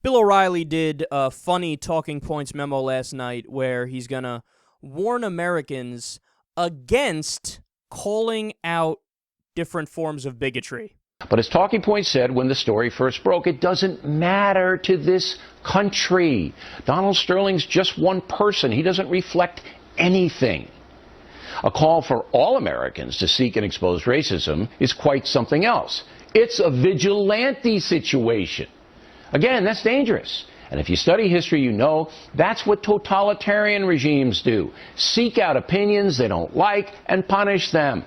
Bill O'Reilly did a funny talking points memo last night where he's going to warn Americans against calling out different forms of bigotry. But as Talking Points said when the story first broke, it doesn't matter to this country. Donald Sterling's just one person. He doesn't reflect anything. A call for all Americans to seek and expose racism is quite something else. It's a vigilante situation. Again, that's dangerous. And if you study history, you know that's what totalitarian regimes do. Seek out opinions they don't like and punish them.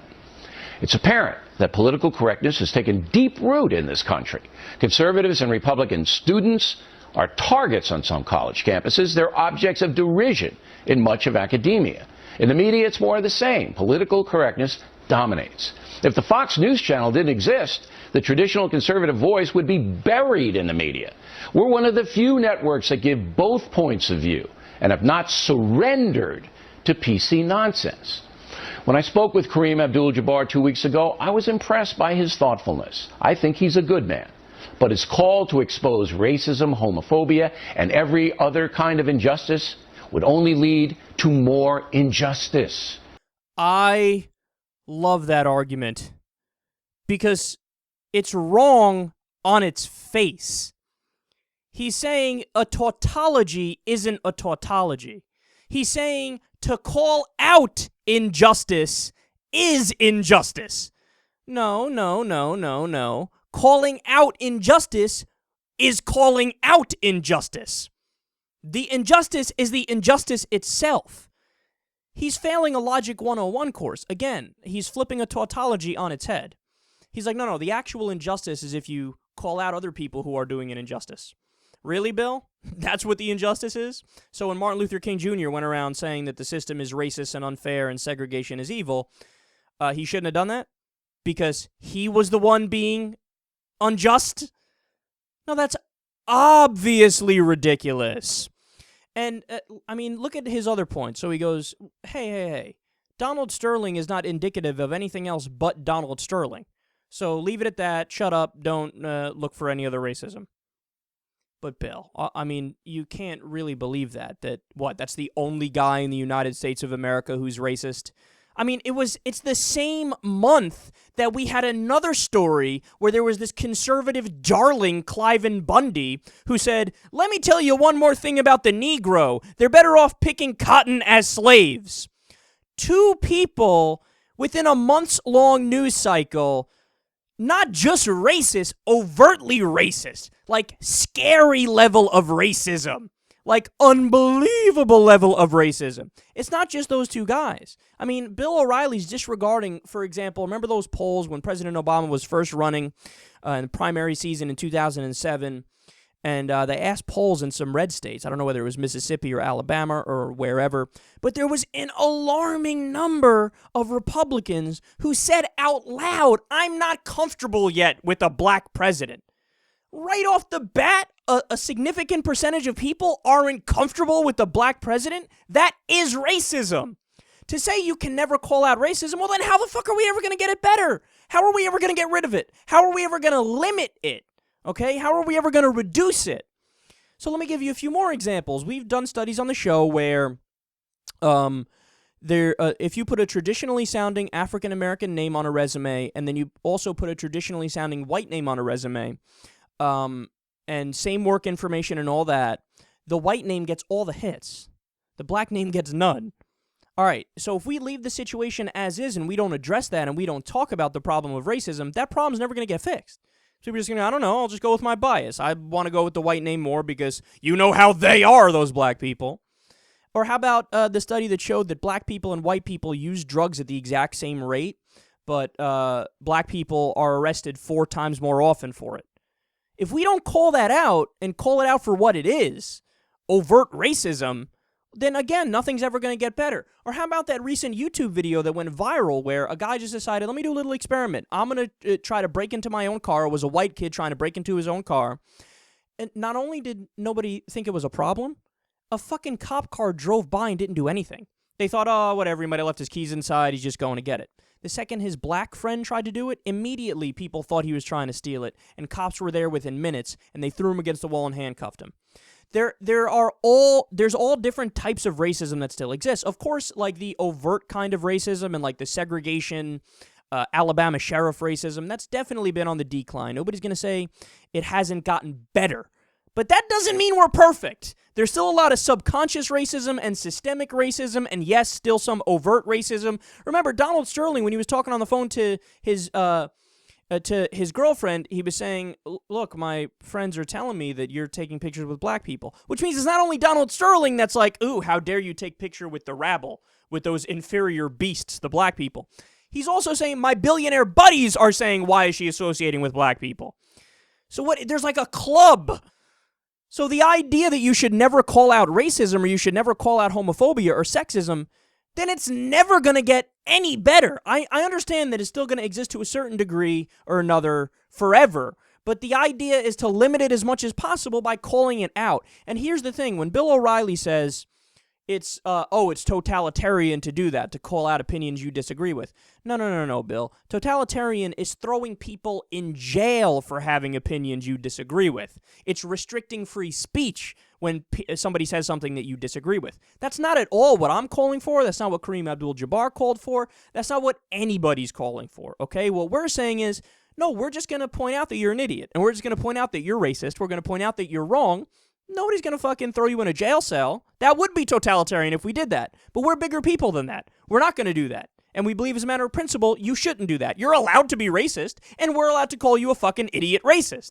It's apparent that political correctness has taken deep root in this country. Conservatives and Republican students are targets on some college campuses. They're objects of derision in much of academia. In the media, it's more of the same. Political correctness dominates. If the Fox News channel didn't exist, the traditional conservative voice would be buried in the media. We're one of the few networks that give both points of view and have not surrendered to PC nonsense. When I spoke with Kareem Abdul-Jabbar 2 weeks ago, I was impressed by his thoughtfulness. I think he's a good man. But his call to expose racism, homophobia, and every other kind of injustice would only lead to more injustice. I love that argument because it's wrong on its face. He's saying a tautology isn't a tautology. He's saying to call out injustice is injustice. No. Calling out injustice is calling out injustice. The injustice is the injustice itself. He's failing a Logic 101 course. Again, he's flipping a tautology on its head. He's like, no, the actual injustice is if you call out other people who are doing an injustice. Really, Bill? That's what the injustice is? So when Martin Luther King Jr. went around saying that the system is racist and unfair and segregation is evil, he shouldn't have done that? Because he was the one being unjust? No, that's obviously ridiculous. And, look at his other point. So he goes, hey, Donald Sterling is not indicative of anything else but Donald Sterling. So leave it at that, shut up, don't look for any other racism. But Bill, you can't really believe that that's the only guy in the United States of America who's racist? It's the same month that we had another story where there was this conservative darling, Cliven Bundy, who said, let me tell you one more thing about the Negro. They're better off picking cotton as slaves. Two people within a months-long news cycle, not just racist, overtly racist, like scary level of racism. Like, unbelievable level of racism. It's not just those two guys. Bill O'Reilly's disregarding, for example, remember those polls when President Obama was first running in the primary season in 2007, and they asked polls in some red states. I don't know whether it was Mississippi or Alabama or wherever, but there was an alarming number of Republicans who said out loud, I'm not comfortable yet with a black president. Right off the bat, a significant percentage of people aren't comfortable with the black president. That is racism. To say you can never call out racism, well then how the fuck are we ever going to get it better? How are we ever going to get rid of it? How are we ever going to limit it? Okay, how are we ever going to reduce it? So let me give you a few more examples. We've done studies on the show where if you put a traditionally sounding African-American name on a resume, and then you also put a traditionally sounding white name on a resume, and same work information and all that, the white name gets all the hits. The black name gets none. All right, so if we leave the situation as is and we don't address that and we don't talk about the problem of racism, that problem's never going to get fixed. So we're just going to, I don't know, I'll just go with my bias. I want to go with the white name more because you know how they are, those black people. Or how about the study that showed that black people and white people use drugs at the exact same rate, but black people are arrested 4 times more often for it? If we don't call that out and call it out for what it is, overt racism, then again, nothing's ever going to get better. Or how about that recent YouTube video that went viral where a guy just decided, let me do a little experiment. I'm going to try to break into my own car. It was a white kid trying to break into his own car. And not only did nobody think it was a problem, a fucking cop car drove by and didn't do anything. They thought, oh, whatever, he might have left his keys inside, he's just going to get it. The second his black friend tried to do it, immediately people thought he was trying to steal it, and cops were there within minutes, and they threw him against the wall and handcuffed him. There's all different types of racism that still exists. Of course, like the overt kind of racism and like the segregation, Alabama sheriff racism, that's definitely been on the decline. Nobody's going to say it hasn't gotten better. But that doesn't mean we're perfect. There's still a lot of subconscious racism and systemic racism, and yes, still some overt racism. Remember, Donald Sterling, when he was talking on the phone to his girlfriend, he was saying, look, my friends are telling me that you're taking pictures with black people. Which means it's not only Donald Sterling that's like, ooh, how dare you take picture with the rabble, with those inferior beasts, the black people. He's also saying, my billionaire buddies are saying, why is she associating with black people? So what? There's like a club. So the idea that you should never call out racism or you should never call out homophobia or sexism, then it's never going to get any better. I understand that it's still going to exist to a certain degree or another forever, but the idea is to limit it as much as possible by calling it out. And here's the thing, when Bill O'Reilly says it's totalitarian to do that, to call out opinions you disagree with. No, Bill. Totalitarian is throwing people in jail for having opinions you disagree with. It's restricting free speech when somebody says something that you disagree with. That's not at all what I'm calling for. That's not what Kareem Abdul-Jabbar called for. That's not what anybody's calling for, okay? What we're saying is, no, we're just going to point out that you're an idiot, and we're just going to point out that you're racist. We're going to point out that you're wrong. Nobody's going to fucking throw you in a jail cell. That would be totalitarian if we did that. But we're bigger people than that. We're not going to do that. And we believe as a matter of principle, you shouldn't do that. You're allowed to be racist, and we're allowed to call you a fucking idiot racist.